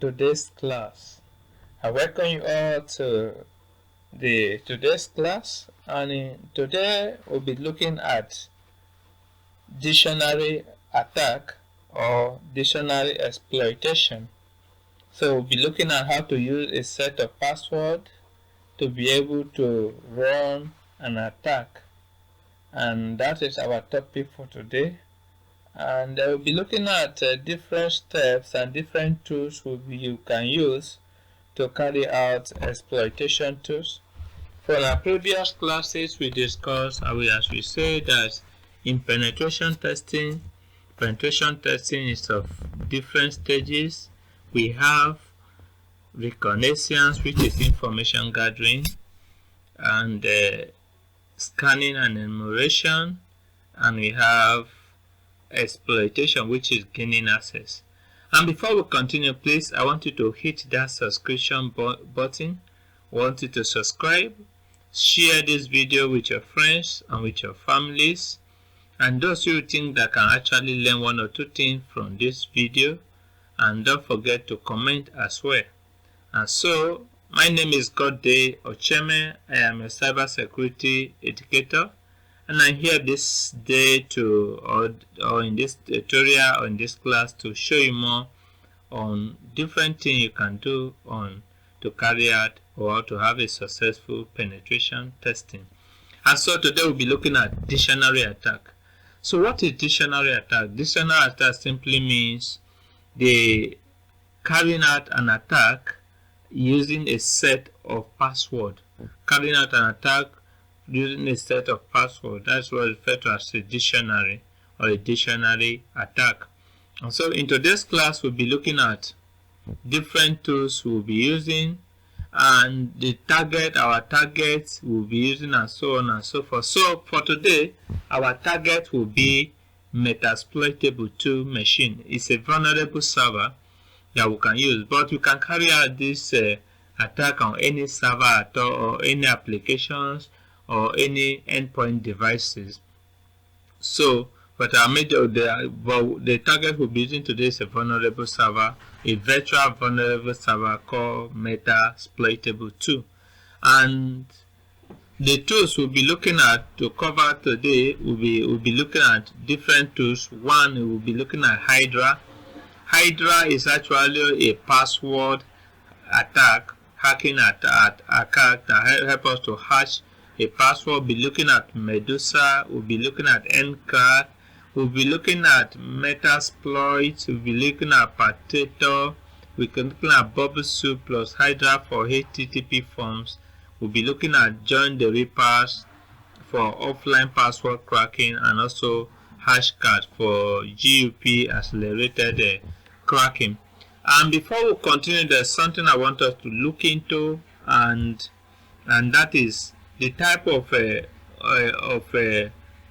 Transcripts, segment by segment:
today's class. I welcome you all to today's class, and today we'll be looking at dictionary attack or dictionary exploitation. So we'll be looking at how to use a set of passwords to be able to run an attack, and that is our topic for today. And we'll be looking at different steps and different tools you can use to carry out exploitation tools. From our previous classes, we discussed, as we say, that in penetration testing is of different stages. We have reconnaissance, which is information gathering, and scanning and enumeration, and we have exploitation, which is gaining access. And before we continue, please, I want you to hit that subscription button. I want you to subscribe, share this video with your friends and with your families, and those who think that can actually learn one or two things from this video. And don't forget to comment as well. And so, my name is Godday Ocheme. I am a cybersecurity educator, and I'm here this day or in this tutorial or in this class to show you more on different things you can do to carry out or to have a successful penetration testing. And so today we'll be looking at dictionary attack. So what is dictionary attack? Dictionary attack simply means the carrying out an attack using a set of passwords. Carrying out an attack using a set of passwords. That's what is referred to as a dictionary or a dictionary attack. And so in today's class, we'll be looking at different tools we'll be using, and our targets we'll be using, and so on and so forth. So for today, our target will be Metasploitable 2 machine. It's a vulnerable server that we can use, but we can carry out this attack on any server at all, or any applications, or any endpoint devices. So, but the target we'll be using today is a vulnerable server, a virtual vulnerable server called Metasploitable 2. And the tools we'll be looking at to cover today, we'll be looking at different tools. One, we'll be looking at Hydra. Hydra is actually a password attack, hacking attack that helps us to hash a password. We'll be looking at Medusa, we'll be looking at Encrack, we'll be looking at Metasploit, we'll be looking at Potato, we can look at Bubble Soup plus Hydra for HTTP forms. We'll be looking at Join the Reapers for offline password cracking, and also Hashcat for GUP accelerated cracking. And before we continue, there's something I want us to look into, and that is the type of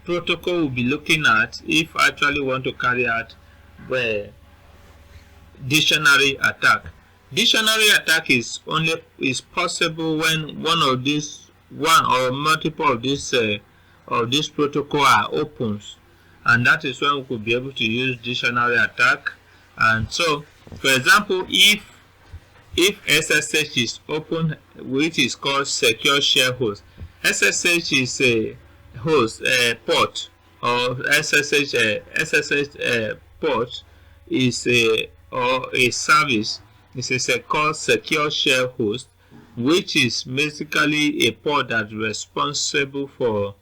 protocol we'll be looking at if actually want to carry out the dictionary attack. Dictionary attack is possible when one or multiple of this protocol are opens, and that is when we could be able to use dictionary attack. And so, for example, if SSH is open, which is called secure share host. SSH is a host port, or SSH port is a service. This is called secure share host, which is basically a port that's responsible for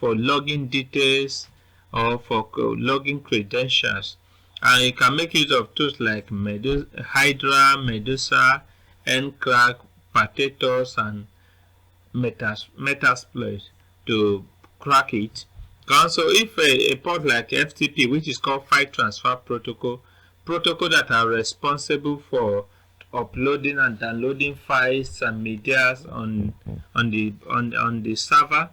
login details or for login credentials. And you can make use of tools like Hydra, Medusa, Encrack, Potatoes, and Metasploit to crack it. Also, if a port like FTP, which is called File Transfer Protocol that are responsible for uploading and downloading files and media on the server,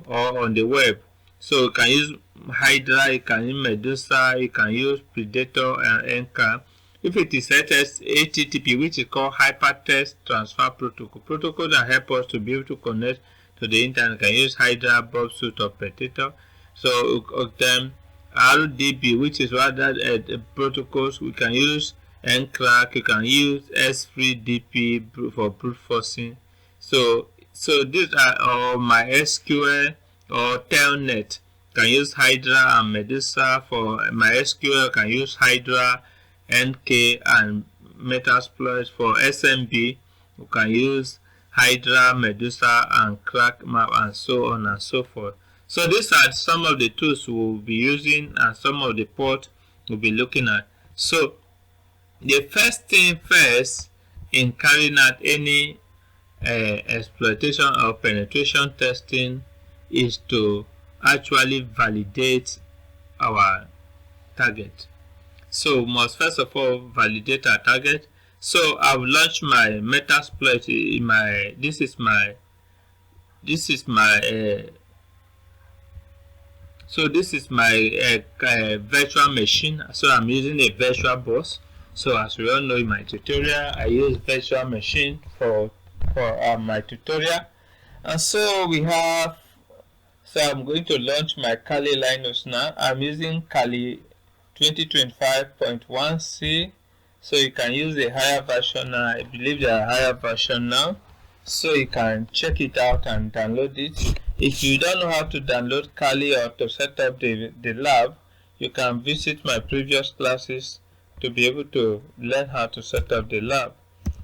or on the web. So you can use Hydra, you can use Medusa, you can use Predator and Encrack. If it is HTTP, which is called Hypertext Transfer Protocol that help us to be able to connect to the internet, can use Hydra, Bobsuit, or Predator. So of them RDB, which is rather protocols. We can use NCRAC, you can use S3DP for brute forcing. So these are all MySQL or Telnet. Can use Hydra and Medusa. For MySQL, can use Hydra, NK, and Metasploit. For SMB, you can use Hydra, Medusa, and Crack Map, and so on and so forth. So these are some of the tools we'll be using and some of the ports we'll be looking at. So the first thing first in carrying out any exploitation or penetration testing is to actually validate our target. So we must first of all validate our target. So I've launched my Metasploit in my this is my virtual machine. So I'm using a virtual box. So as we all know, in my tutorial I use virtual machine for my tutorial. And so I'm going to launch my Kali Linux now. I'm using Kali 2025.1c. So you can use a higher version now. I believe there are higher version now. So you can check it out and download it. If you don't know how to download Kali or to set up the lab, you can visit my previous classes to be able to learn how to set up the lab.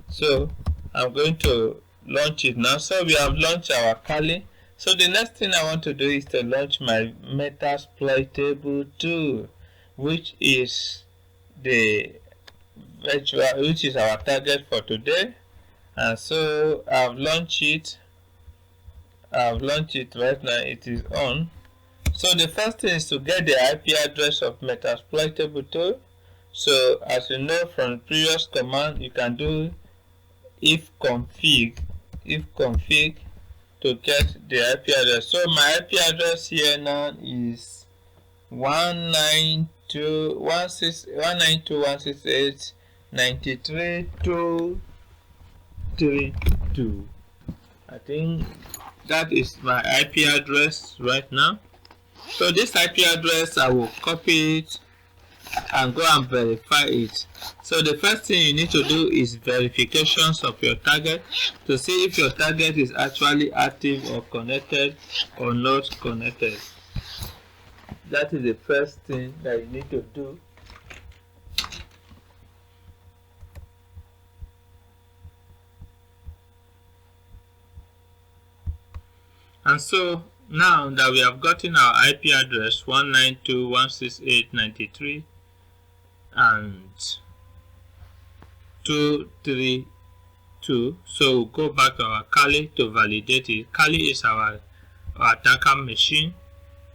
So I'm going to launch it now. So we have launched our Kali. So the next thing I want to do is to launch my Metasploitable tool, which is our target for today. And so I've launched it right now. It is on. So the first thing is to get the IP address of Metasploitable tool. So as you know from the previous command, you can do if config to get the IP address. So my IP address here now is 192.168.93.232. I think that is my IP address right now. So this IP address, I will copy it and go and verify it. So the first thing you need to do is verifications of your target to see if your target is actually active or connected or not connected. That is the first thing that you need to do. And so now that we have gotten our IP address 192.168.93 and 232, so we'll go back to our Kali to validate it. Kali is our attacker machine.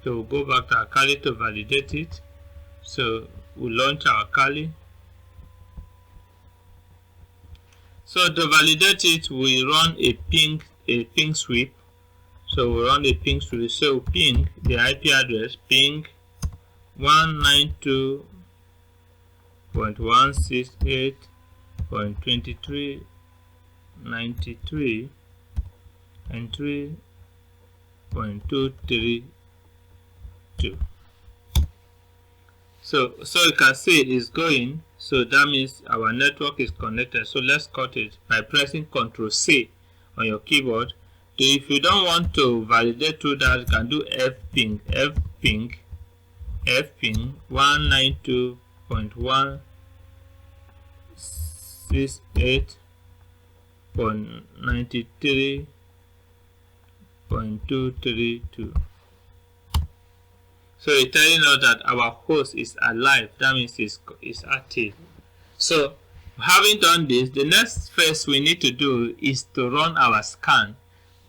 So we'll go back to our Kali to validate it. So we'll launch our Kali. So to validate it, we run a ping sweep. So we run a ping sweep. So ping the IP address, ping 192.168.23.93 and 3.232. So you can see it is going. So that means our network is connected. So let's cut it by pressing Ctrl+C on your keyboard. So if you don't want to validate through that, you can do fping 192.168.93.232. So it's telling us that our host is alive. That means it's active. So having done this, the next phase we need to do is to run our scan,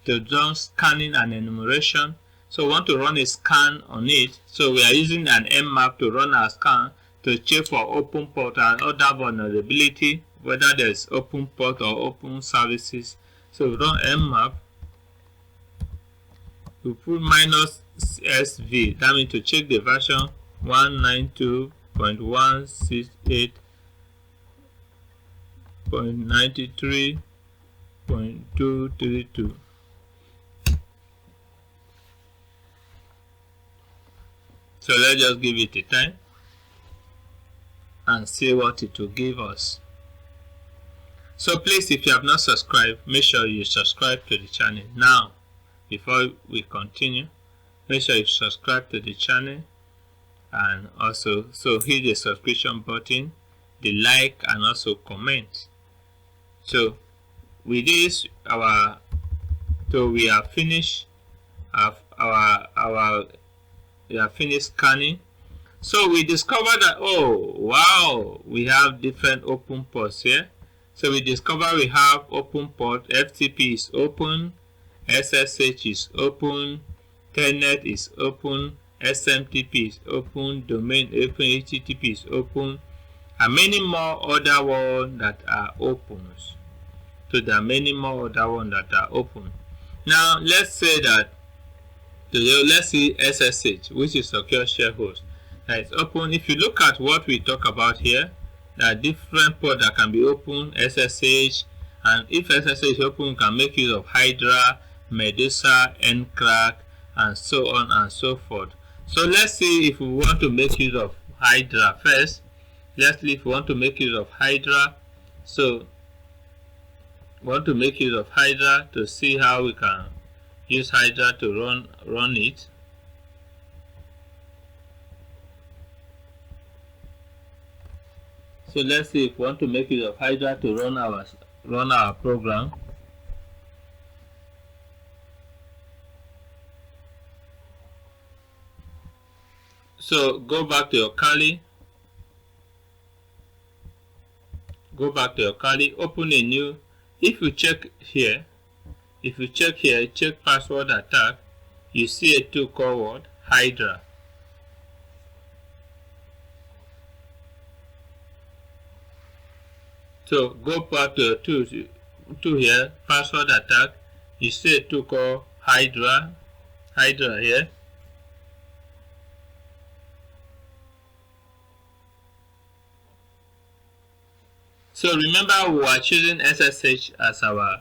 to do scanning and enumeration. So we want to run a scan on it. So we are using an mmap to run our scan to check for open port and other vulnerability, whether there's open port or open services. So we run mmap. We put -sv, that means to check the version 192.168.93.232. So let's just give it a time and see what it will give us. So please, if you have not subscribed, make sure you subscribe to the channel now. Before we continue, make sure you subscribe to the channel, and also hit the subscription button, the like, and also comment. So with this, we have finished we have finished scanning. So we discovered that, oh wow, we have different open ports here. So we discover we have open port, FTP is open, SSH is open, Telnet is open, SMTP is open, domain open, HTTP is open, and many more other ones that are open. So there are many more other ones that are open. Now let's say that, let's see SSH, which is secure share host, that is open. If you look at what we talk about here, there are different ports that can be open, SSH, and if SSH is open, you can make use of Hydra, Medusa, Encrack, and so on and so forth. So let's see if we want to make use of Hydra first. Let's see if we want to make use of Hydra. So we want to make use of Hydra to see how we can use Hydra to run it. So let's see if we want to make use of Hydra to run our program. So go back to your Kali. Open a new. If you check here, check password attack, you see a tool called Hydra. So go back to your tools, here, password attack, you see a tool called Hydra here. So remember, we are choosing SSH as our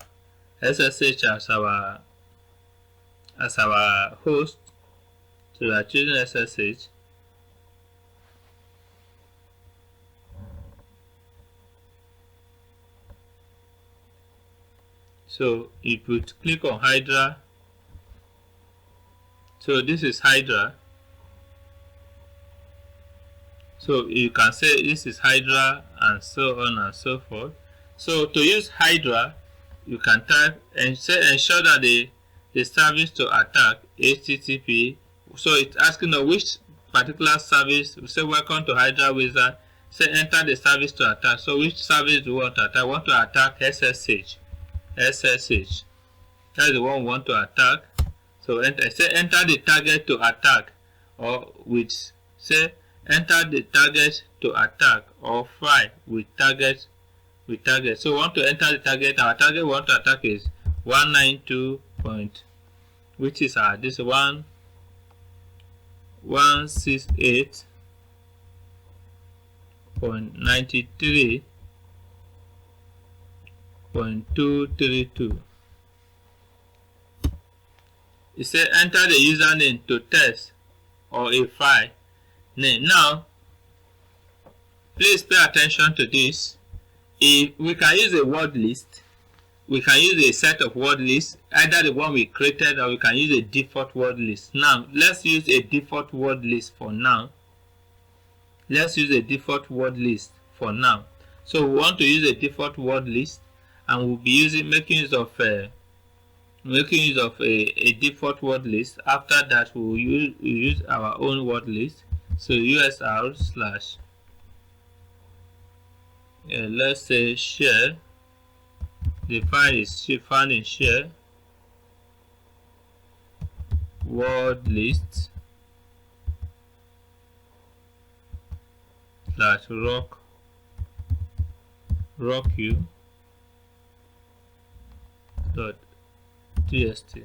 host. So we are choosing SSH. So if you click on Hydra, so this is Hydra. So you can say this is Hydra, and so on and so forth. So to use Hydra, you can type and say ensure that the service to attack HTTP. So it's asking which particular service. We say welcome to Hydra Wizard. Say enter the service to attack. So which service do you want to attack? I want to attack SSH. SSH. That is the one we want to attack. So say enter the target to attack, or with say enter the target to attack, or file with target. So we want to enter the target. Our target we want to attack is 192. Which is this 168.93.232. It says enter the username to test or a file name. Now, please pay attention to this. If we can use a word list, we can use a set of word lists, either the one we created, or we can use a default word list. Now, let's use a default word list for now. So we want to use a default word list, and we'll be making use of a default word list. After that, we'll use our own word list. So usr slash let's say share. The file is found in share word list slash rock you dot txt.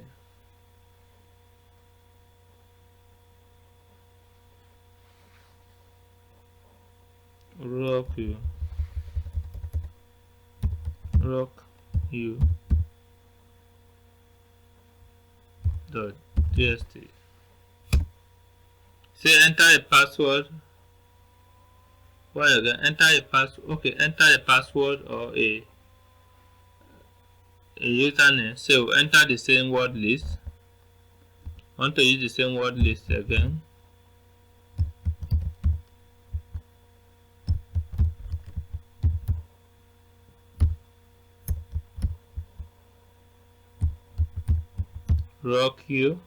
rock you dot txt. Say enter a password. Why again? Enter a password. Okay, enter a password or a username. So enter the same word list. Want to use the same word list again. Rock you.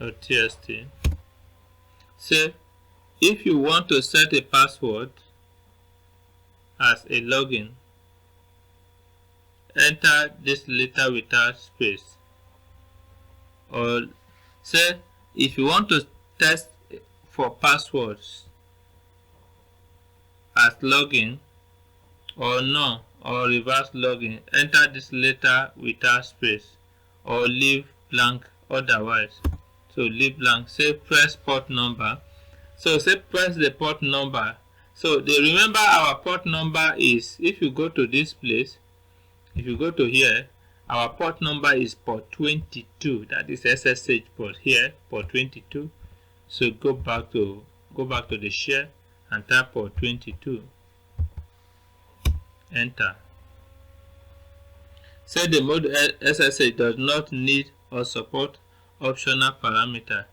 Or tst. Say if you want to set a password as a login, enter this letter without space. Or say if you want to test for passwords as login or no or reverse login, enter this letter without space or leave blank otherwise. So leave blank. Say press port number. So say press the port number. So they remember our port number is, if you go to this place, if you go to here, our port number is port 22. That is SSH port here, port 22. So go back to the share and type port 22. Enter. Say the mode SSH does not need or support optional parameter.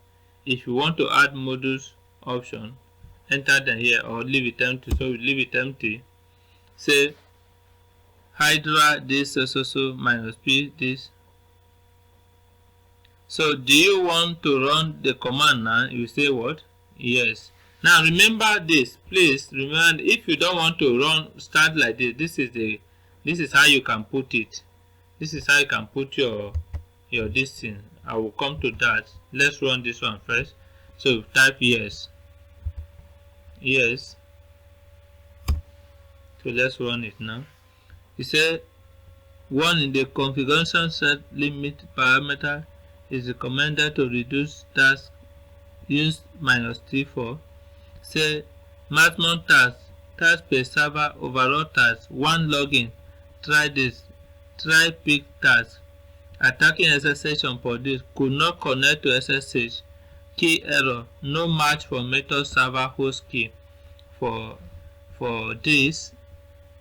If you want to add modules option, enter them here or leave it empty. So we leave it empty. Say Hydra this so minus p this. So do you want to run the command now? You say what? Yes. Now remember this, please remember, if you don't want to start like this, this is how you can put it. This is how you can put your this thing. I will come to that. Let's run this one first. So type yes. Yes. So let's run it now. It says 1 in the configuration set limit parameter is recommended to reduce task use -T4. Say maximum task per server, overall task, 1 login. Try this. Try pick task. Attacking SSH on port this could not connect to SSH. Key error. No match for method server host key. For this,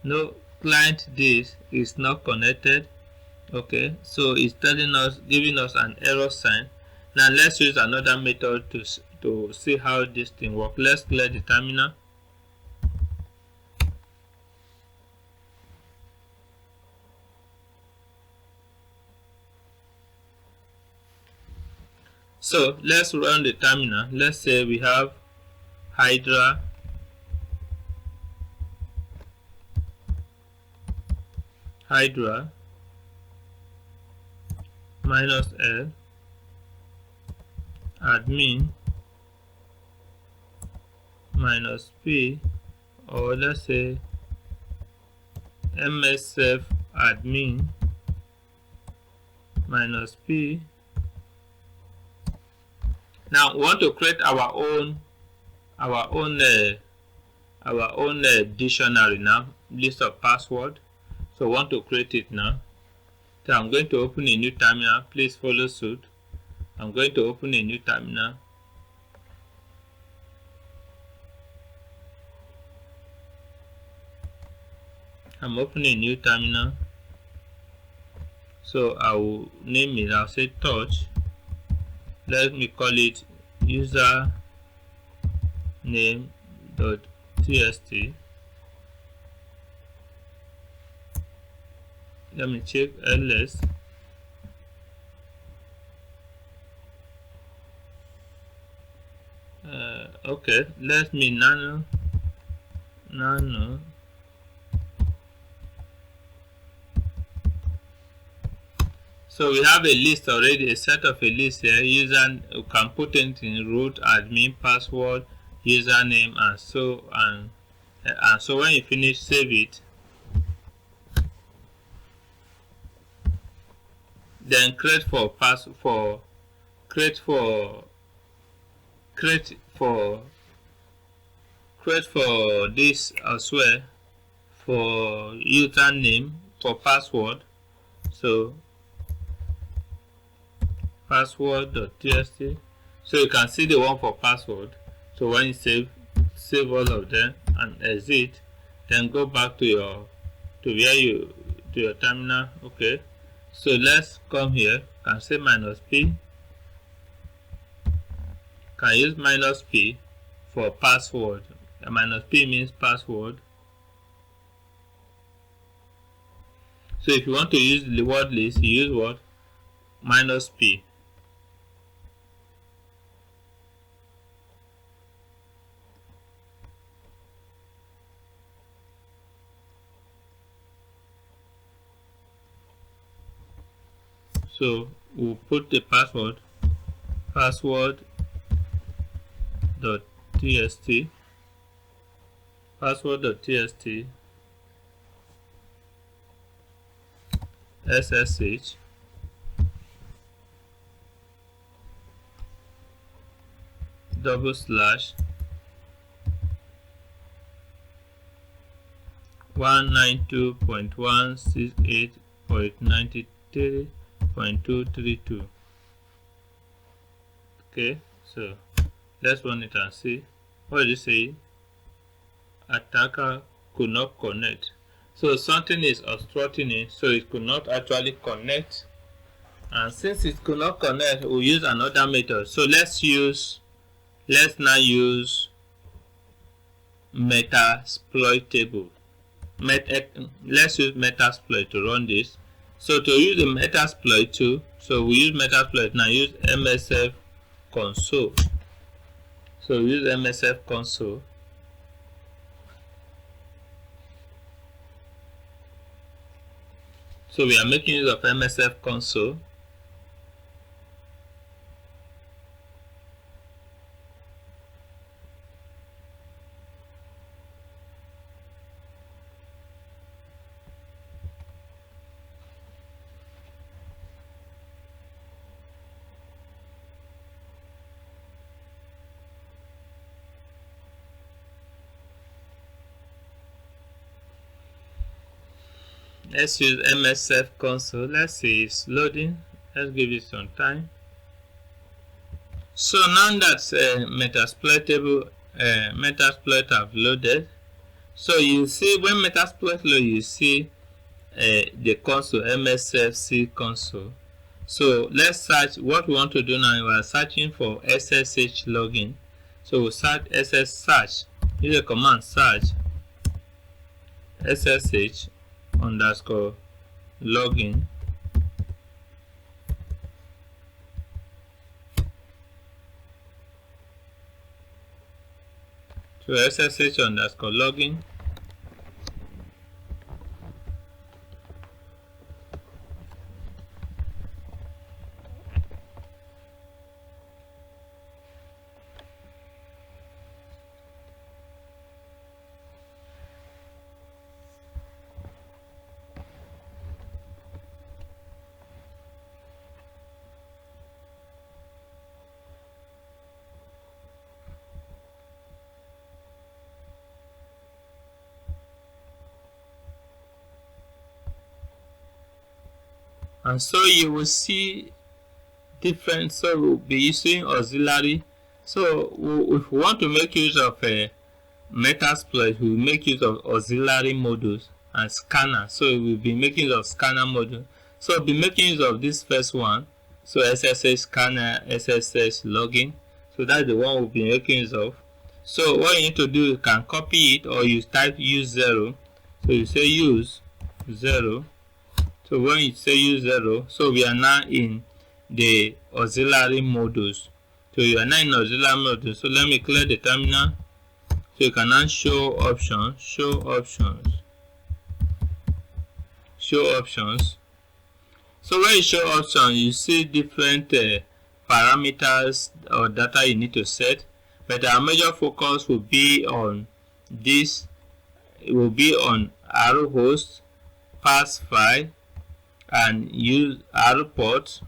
no client this is not connected. Okay, so it's telling us, giving us an error sign. Now let's use another method to see how this thing works. Let's clear the terminal. So let's run the terminal. Let's say we have Hydra -L admin -p, or let's say msf admin -p. Now we want to create our own dictionary now, list of password. So I want to create it now. So I'm going to open a new terminal. Please follow suit. I'm going to open a new terminal. I'm opening a new terminal. So I will name it. I'll say touch. Let me call it username.txt. Let me check ls. Okay, let me nano. So we have a list already, a set of a list here. User, you can put it in root, admin, password, username, and so when you finish, save it. Then create this as well, for username, for password. So password.txt. So you can see the one for password. So when you save all of them and exit, then go back to your terminal. Okay, so let's come here. Can say -p. Can use -p for password. -p means password. So if you want to use the word list, you use what? -p. So we'll put the password password.txt ssh /192.168.93.232. Okay, so let's run it and see. What did it say? Attacker could not connect. So something is obstructing it, so it could not actually connect. And since it could not connect, we'll use another method. So let's now use Metasploitable. Let's use Metasploit to run this. So to use the Metasploit too, so we use Metasploit now. Use MSF console. So we use MSF console. So we are making use of MSF console. Let's use MSF console. Let's see, it's loading. Let's give it some time. So now that Metasploit have loaded, so you see when Metasploit load, you see the console, MSFC console. So let's search. What we want to do now, we are searching for SSH login. So we'll search search. Use the command search SSH_login. So SSH_login. And so you will see different, so we'll be using auxiliary. So if we want to make use of a Metasploit, we'll make use of auxiliary modules and scanner. So we'll be making use of scanner module. So we'll be making use of this first one. So SSH scanner, SSH login. So that's the one we'll be making use of. So what you need to do, you can copy it or you type use 0. So you say use 0. So when you say use 0, so we are now in the auxiliary modules. So you are now in auxiliary modules. So let me clear the terminal. So you can now show options. So when you show options, you see different parameters or data you need to set. But our major focus will be on this. It will be on arrow host, pass file, and use arrow port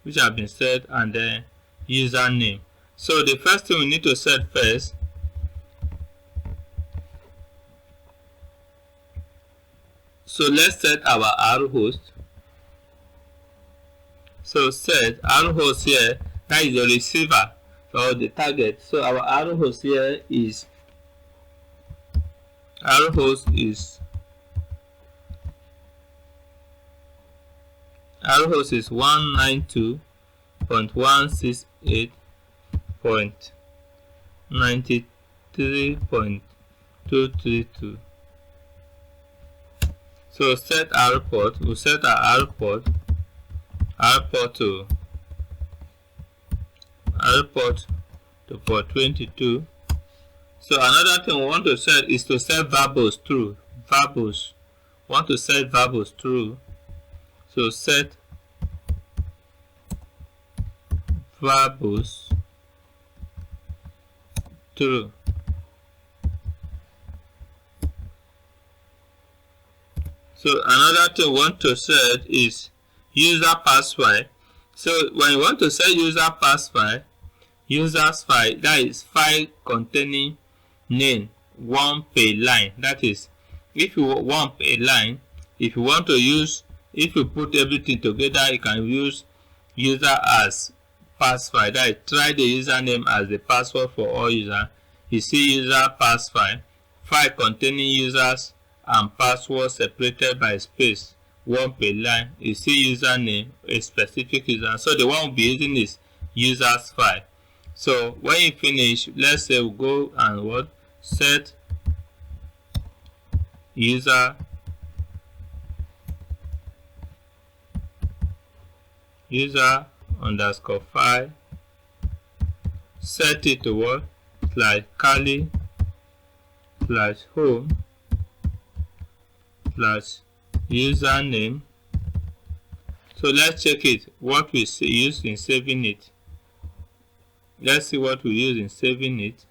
which have been set, and then username. So the first thing we need to set first, so let's set our arrow host. So set R host here, that is the receiver or the target. So our R host here is R host is 192.168.93.232. So set our port. We'll set our port to port 22. So another thing we want to set is to set variables true. Want to set variables true. So set variables true. So another thing we want to set is user pass file. So when you want to set user pass file, users file, that is file containing name one per line. That is, if you want a line, if you want to use, if you put everything together, you can use user as pass file. That is, try the username as the password for all users. You see user pass file, file containing users and password separated by space, one per line. You see username, a specific user. So the one we'll be using is users file. So when you finish, let's say we go and what? Set user underscore file, set it to what? Slash curly slash home slash username. So let's check it, what we use in saving it. Let's see what we use in saving it.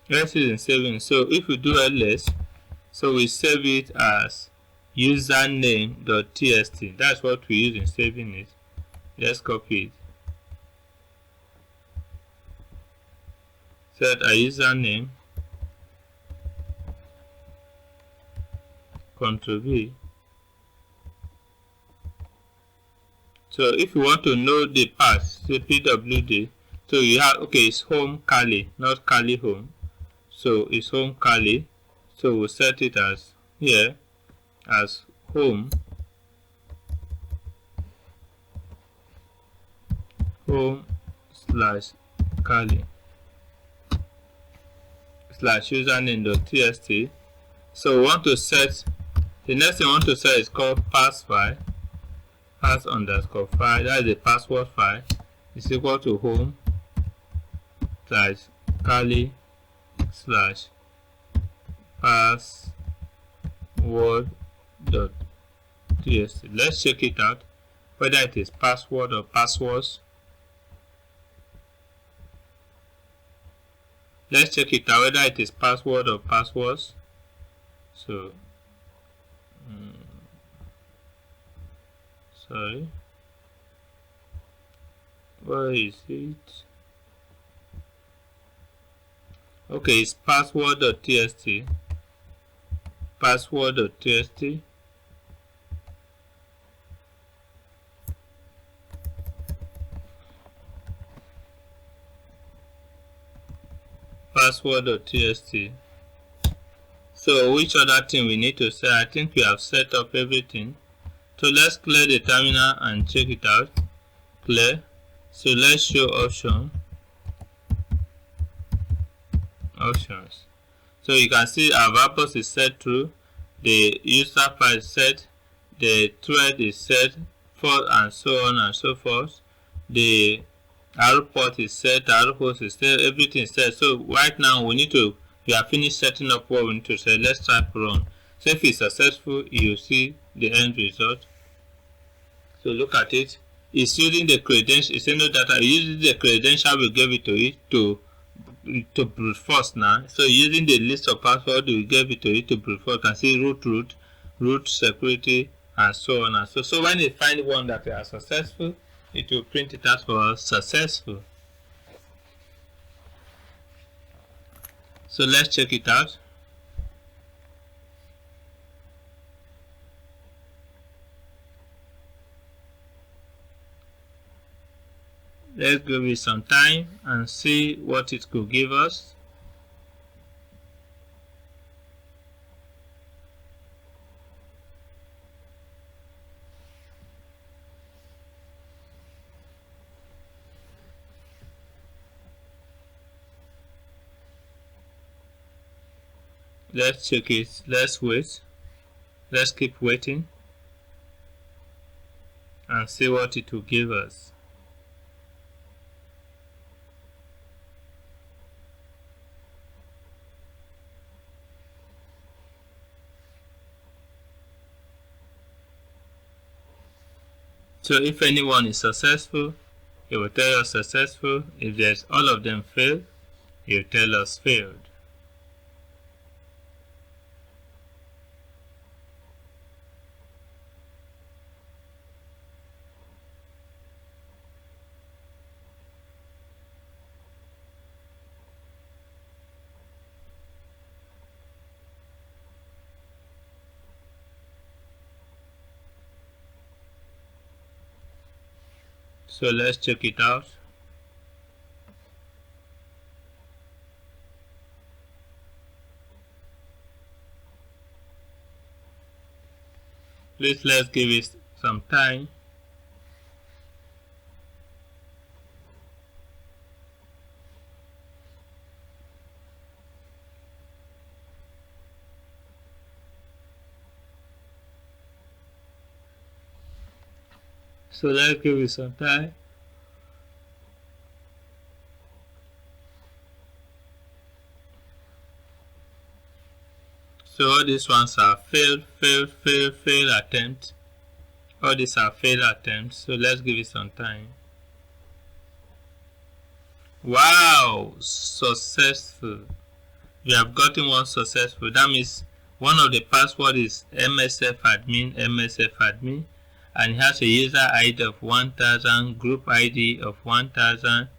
Let's use in saving. So if we do ls, so we save it as username.txt. That's what we use in saving it. Let's copy it. Set a username, Ctrl V. So if you want to know the path, say pwd. So you have, okay, it's home curly, not curly home. So it's home curly. So we'll set it as here as home slash curly slash username.txt. So we want to set, the next thing we want to set is called pass file, pass underscore file, that is the password file, is equal to home slash curly slash password.txt. Let's check it out whether it is password or passwords. Let's check it out whether it is password or passwords. So sorry, where is it? Okay, it's password.txt. Password.txt. Password.txt. So which other thing we need to set? I think we have set up everything. So let's clear the terminal and check it out. Clear. So let's show options. So you can see our variables is set true, the user file is set, the thread is set, for and so on and so forth. The R port is set, R host is set, everything is set. So right now we are finished setting up what we need to set. Let's try to run. So if it's successful, you see the end result. So look at it. It's using the credential. It's no data. Using the credential we gave it to it to brute force now. So using the list of passwords we gave it to it to brute force. You can see root security and so on and so. So when you find one that is successful, it will print it out for us successful. So let's check it out. Let's give it some time and see what it could give us. Let's check it. Let's wait. Let's keep waiting and see what it will give us. So if anyone is successful, it will tell us successful. If there's all of them failed, it will tell us failed. So let's check it out. Please, let's give it some time. So let's give it some time. So all these ones are failed attempts. All these are failed attempts. So let's give it some time. Wow, successful. We have gotten one successful. That means one of the password is MSF admin, and it has a user ID of 1000, group ID of 1000,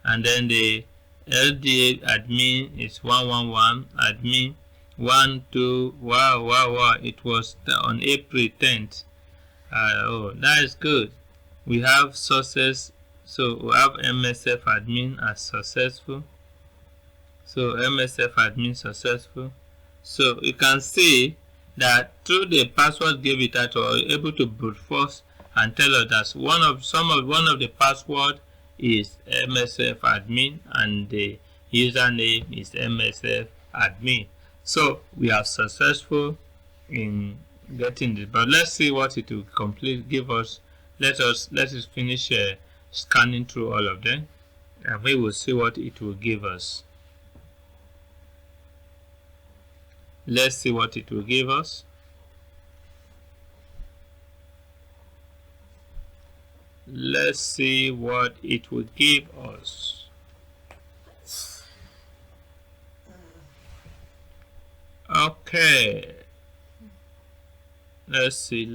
and then the LDA admin is 111, admin 12. Wow, it was on April 10th. Oh, that is good. We have success. So we have MSF admin as successful. So MSF admin successful. So you can see that through the password gave it out, we were able to brute force and tell us that one of the password is MSF admin and the username is MSF admin. So we are successful in getting this. But let's see what it will give us. Let us finish scanning through all of them, and we will see what it will give us. Let's see what it will give us. Let's see what it will give us. Okay. Let's see.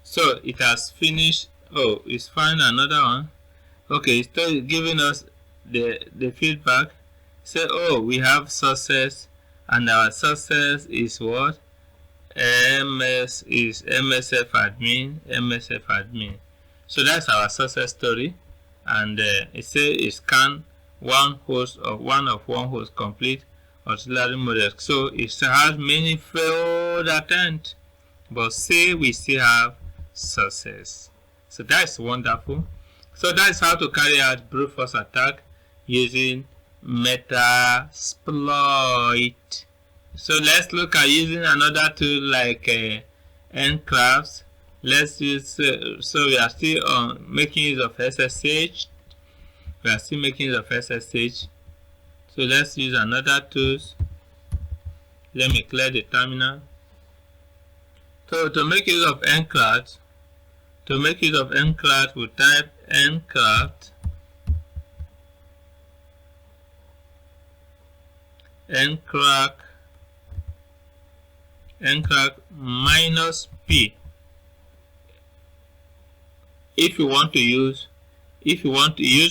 So it has finished. Oh, it's found another one. Okay, it's still giving us the feedback. Say, oh, we have success, and our success is what? MSF admin. So that's our success story, and it says it scan one host complete auxiliary model. So it has many failed attempts, but say we still have success. So that's wonderful. So that's how to carry out brute force attack using Metasploit. So let's look at using another tool like Enclaves. Let's use, so we are still making use of SSH. So let's use another tool. Let me clear the terminal. So to make use of encrypt, we type encrypt minus P. If you want to use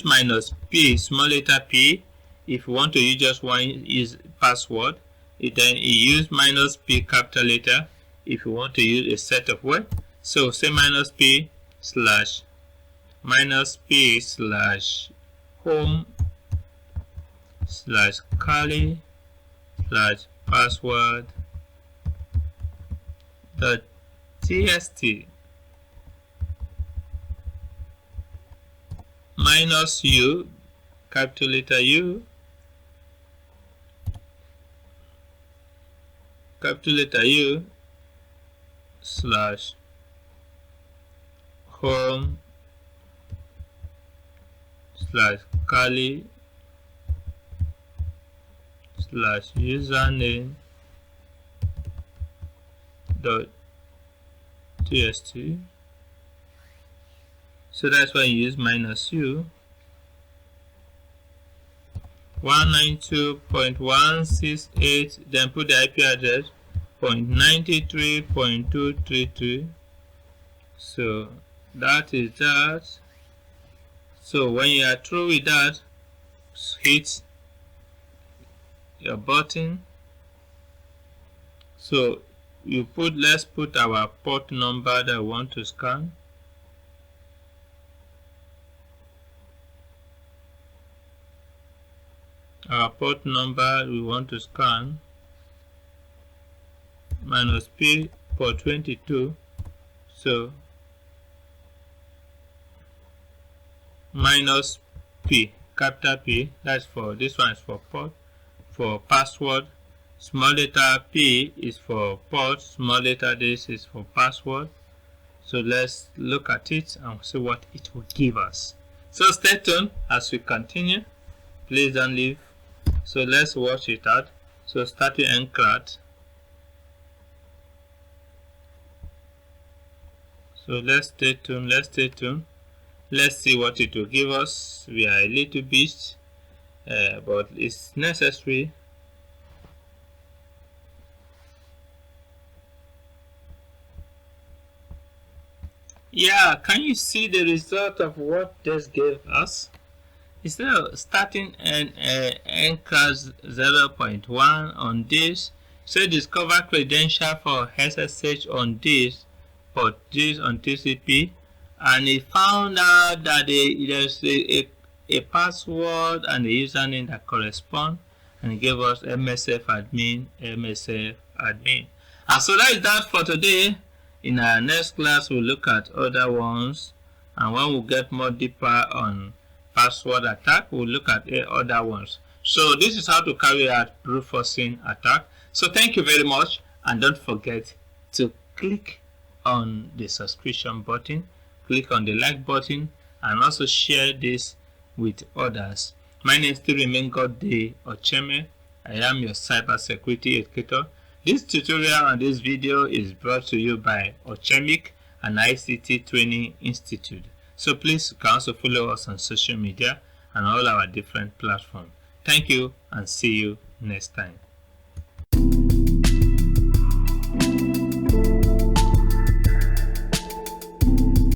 minus P, small letter P, if you want to use just one is password, then you use minus P capital letter if you want to use a set of words. So say minus P slash home slash curly slash password dot txt minus U, capital letter U, slash home slash curly slash username dot txt. So that's why you use minus U. 192.168, then put the IP address 0.93.233. So that is that. So when you are through with that, hit your button. So let's put our port number that we want to scan. Our port number we want to scan, minus P, port 22. So minus P, capital P, that's for, this one is for port. For password, small letter P is for port, small letter this is for password. So let's look at it and see what it will give us. So stay tuned as we continue. Please don't leave. So let's watch it out. So start with encrypt. So let's stay tuned. Let's see what it will give us. We are a little bit, but it's necessary. Yeah, can you see the result of what this gave us? Instead of starting an encrypt 0.1 on this, say discover credential for SSH on this, port this on TCP, and he found out that there's a password and a username that correspond, and he gave us MSF admin. And so that is that for today. In our next class, we'll look at other ones, and when we get more deeper on password attack, we'll look at other ones. So this is how to carry out brute forcing attack. So thank you very much, and don't forget to click on the subscription button, click on the like button, and also share this with others. My name still remains Godday Ocheme. I am your cybersecurity educator. This tutorial and this video is brought to you by Ochemic and ICT Training Institute. So please, you can also follow us on social media and all our different platforms. Thank you, and see you next time.